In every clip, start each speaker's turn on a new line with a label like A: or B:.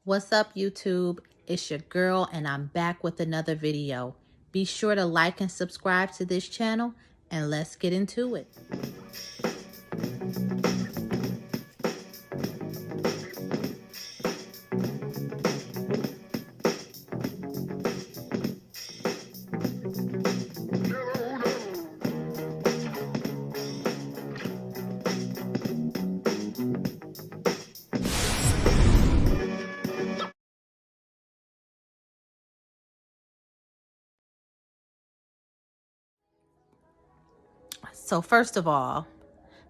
A: What's up, YouTube? It's your girl, and I'm back with another video. Be sure to like and subscribe to this channel, and let's get into it. So first of all,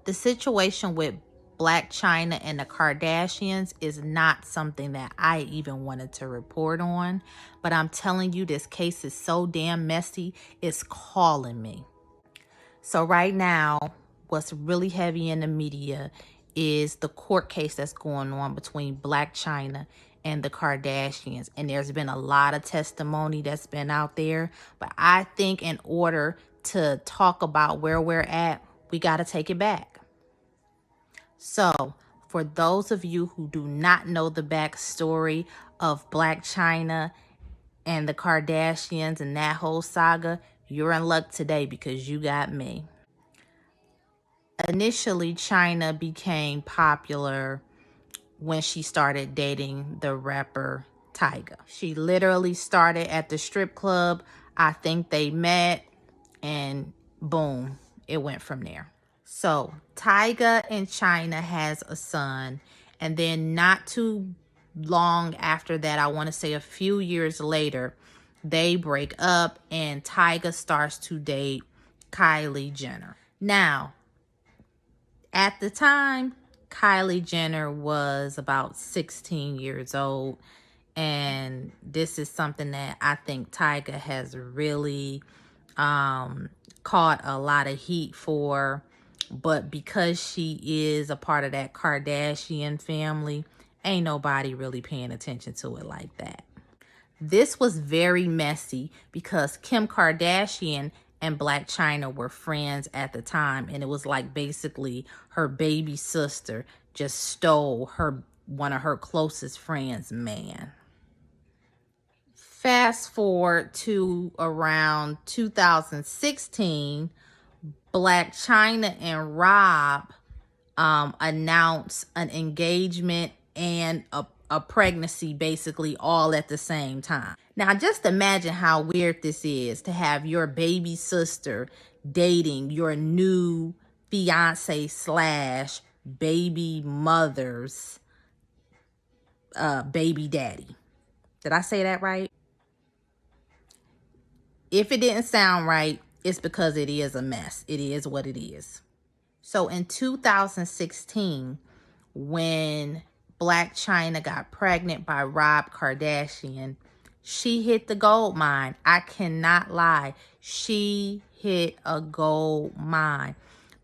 A: the situation with Blac Chyna and the Kardashians is not something that I even wanted to report on. But I'm telling you, this case is so damn messy, it's calling me. So right now, what's really heavy in the media is the court case that's going on between Blac Chyna and the Kardashians. And there's been a lot of testimony that's been out there. But I think in order to talk about where we're at, we got to take it back. So for those of you who do not know the backstory of Blac Chyna and the Kardashians and that whole saga, you're in luck today because you got me. Initially, Chyna became popular when she started dating the rapper Tyga. She literally started at the strip club. I think they met and boom, it went from there. So Tyga and Chyna has a son, and then not too long after that, I want to say a few years later, they break up and Tyga starts to date Kylie Jenner. Now, at the time, Kylie Jenner was about 16 years old. And this is something that I think Tyga has really caught a lot of heat for. But because she is a part of that Kardashian family, ain't nobody really paying attention to it like that. This was very messy because Kim Kardashian and Blac Chyna were friends at the time, and it was like basically her baby sister just stole one of her closest friends' man. Fast forward to around 2016, Blac Chyna and Rob announced an engagement and a pregnancy basically all at the same time. Now, just imagine how weird this is to have your baby sister dating your new fiance slash baby mother's baby daddy. Did I say that right? If it didn't sound right, it's because it is a mess. It is what it is. So in 2016, when Blac Chyna got pregnant by Rob Kardashian, she hit the gold mine. I cannot lie. She hit a gold mine.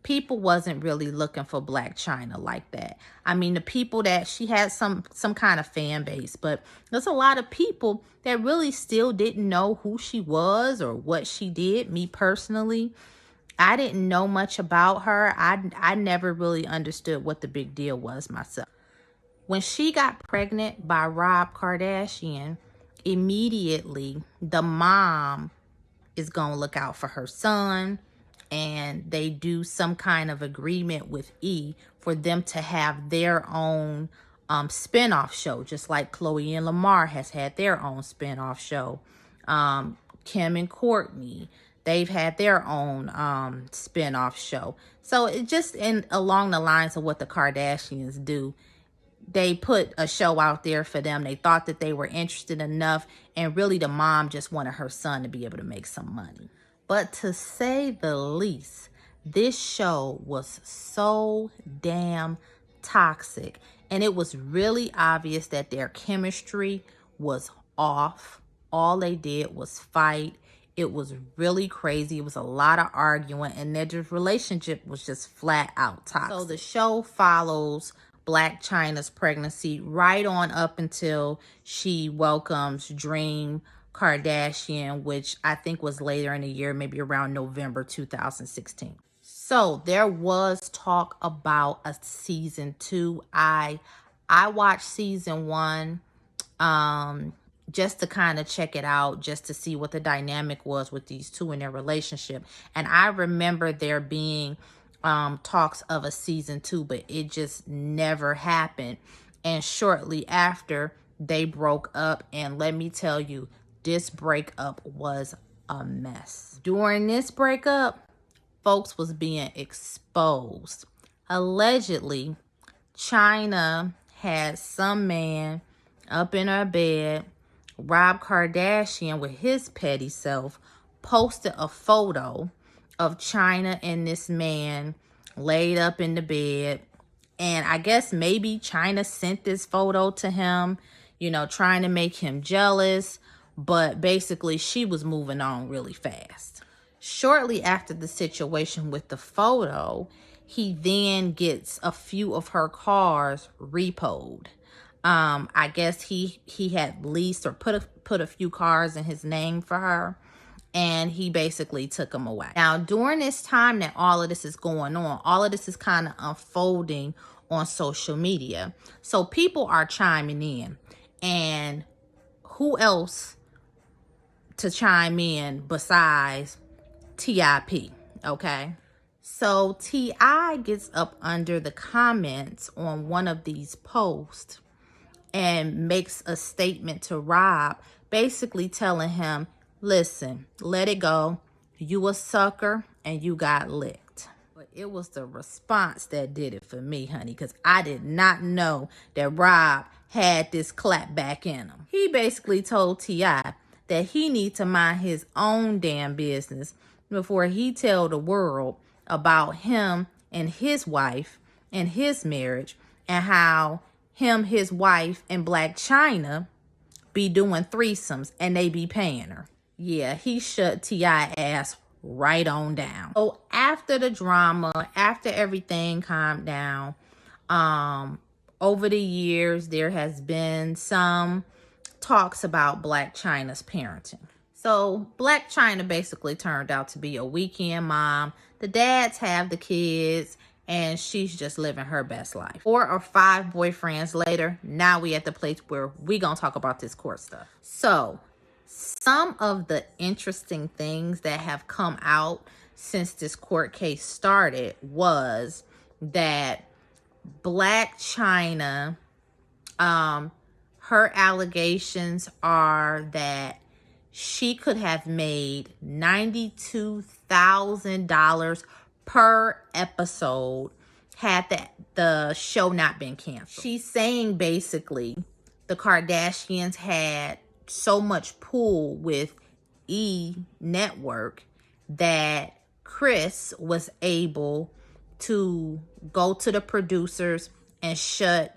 A: People wasn't really looking for Blac Chyna like that. I mean, the people that she had some kind of fan base, but there's a lot of people that really still didn't know who she was or what she did. Me personally, I didn't know much about her. I never really understood what the big deal was myself. When she got pregnant by Rob Kardashian, immediately the mom is going to look out for her son, and they do some kind of agreement with E for them to have their own spinoff show, just like Chloe and Lamar has had their own spinoff show. Kim and Courtney, they've had their own spinoff show. So it just along the lines of what the Kardashians do. They put a show out there for them. They thought that they were interested enough, and really the mom just wanted her son to be able to make some money. But to say the least, this show was so damn toxic, and it was really obvious that their chemistry was off. All they did was fight. It was really crazy. It was a lot of arguing, and their relationship was just flat out toxic. So the show follows Blac Chyna's pregnancy right on up until she welcomes Dream Kardashian, which I think was later in the year, maybe around November 2016. So there was talk about a season 2. I watched season 1. just to kind of check it out, just to see what the dynamic was with these two in their relationship. And I remember there being talks of a season 2, but it just never happened. And shortly after, they broke up. And let me tell you, this breakup was a mess. During this breakup, folks was being exposed. Allegedly, Chyna had some man up in her bed. Rob Kardashian, with his petty self, posted a photo of Chyna and this man laid up in the bed. And I guess maybe Chyna sent this photo to him, you know, trying to make him jealous. But basically, she was moving on really fast. Shortly after the situation with the photo, he then gets a few of her cars repoed. I guess he had leased or put a few cars in his name for her, and he basically took them away. Now, during this time that all of this is going on, all of this is kind of unfolding on social media. So people are chiming in, and who else to chime in besides TIP, okay? So T.I. gets up under the comments on one of these posts and makes a statement to Rob, basically telling him, listen, let it go. You a sucker and you got licked. But it was the response that did it for me, honey, because I did not know that Rob had this clap back in him. He basically told T.I. that he need to mind his own damn business before he tell the world about him and his wife and his marriage, and how him, his wife, and Blac Chyna be doing threesomes and they be paying her. Yeah, he shut T.I. ass right on down. So after the drama, after everything calmed down, over the years, there has been some talks about Blac Chyna's parenting. So Blac Chyna basically turned out to be a weekend mom. The dads have the kids, and she's just living her best life. 4 or 5 boyfriends later, now we at the place where we gonna talk about this court stuff. So some of the interesting things that have come out since this court case started was that Blac Chyna, her allegations are that she could have made $92,000 per episode had the show not been canceled. She's saying basically the Kardashians had so much pull with E! Network that Kris was able to go to the producers and shut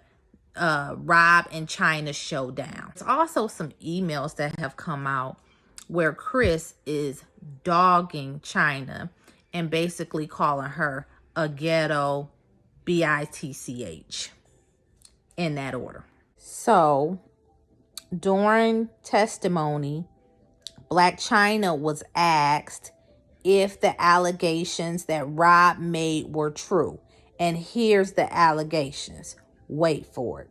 A: Rob and Chyna's show down. There's also some emails that have come out where Kris is dogging Chyna and basically calling her a ghetto bitch in that order. So during testimony, Blac Chyna was asked if the allegations that Rob made were true. And here's the allegations. Wait for it.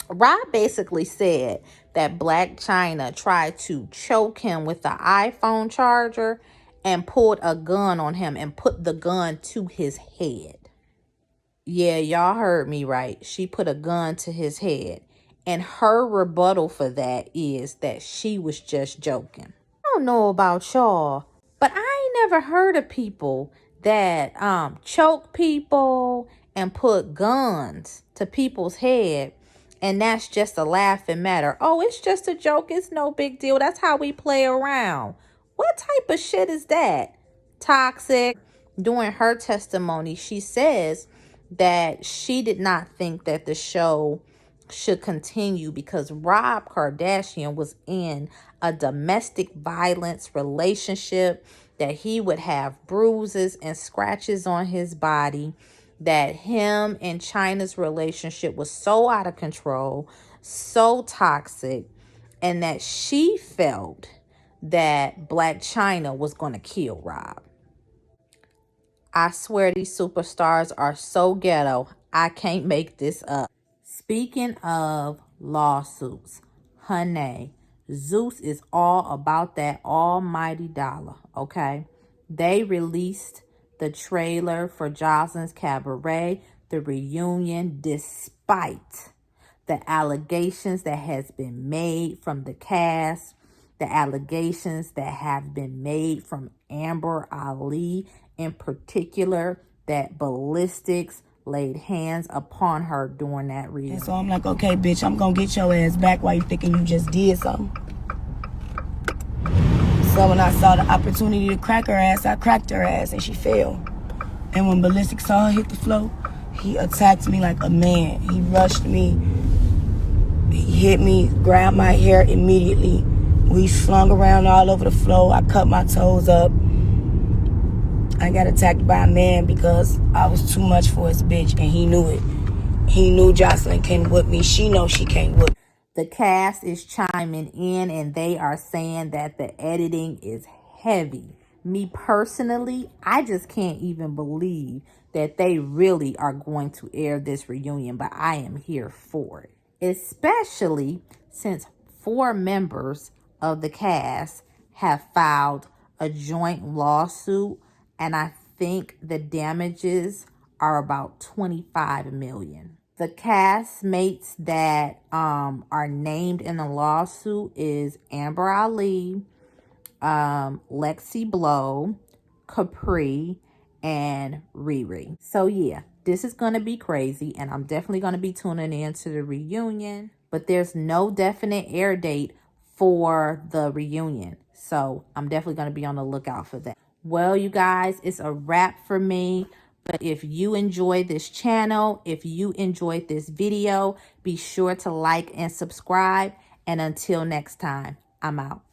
A: Rob basically said that Blac Chyna tried to choke him with the iPhone charger and pulled a gun on him and put the gun to his head. Yeah, y'all heard me right. She put a gun to his head. And her rebuttal for that is that she was just joking. I don't know about y'all, but I ain't never heard of people that choke people and put guns to people's head, and that's just a laughing matter. Oh, it's just a joke. It's no big deal. That's how we play around. What type of shit is that? Toxic. During her testimony, she says that she did not think that the show should continue because Rob Kardashian was in a domestic violence relationship, that he would have bruises and scratches on his body, that him and Chyna's relationship was so out of control, so toxic, and that she felt that Blac Chyna was going to kill Rob. I swear these superstars are so ghetto, I can't make this up. Speaking of lawsuits, Honey, Zeus is all about that almighty dollar, okay? They released the trailer for Joseline's Cabaret, the reunion, despite the allegations that has been made from the cast, the allegations that have been made from Amber Ali in particular, that ballistics laid hands upon her during that reunion.
B: And so I'm like, okay, bitch, I'm gonna get your ass back while you thinking you just did something. So when I saw the opportunity to crack her ass, I cracked her ass and she fell. And when ballistic saw her hit the floor, he attacked me like a man. He rushed me, he hit me, grabbed my hair immediately. We slung around all over the floor. I cut my toes up. I got attacked by a man because I was too much for his bitch, and he knew it. He knew Joseline came with me. She knows she came with me.
A: The cast is chiming in, and they are saying that the editing is heavy. Me personally, I just can't even believe that they really are going to air this reunion, but I am here for it. Especially since 4 members of the cast have filed a joint lawsuit, and I think the damages are about $25 million. The castmates that are named in the lawsuit is Amber Ali, Lexi Blow, Capri, and Riri. So yeah, this is going to be crazy, and I'm definitely going to be tuning in to the reunion, but there's no definite air date for the reunion. So I'm definitely going to be on the lookout for that. Well, you guys, it's a wrap for me. But if you enjoyed this channel, if you enjoyed this video, be sure to like and subscribe. And until next time, I'm out.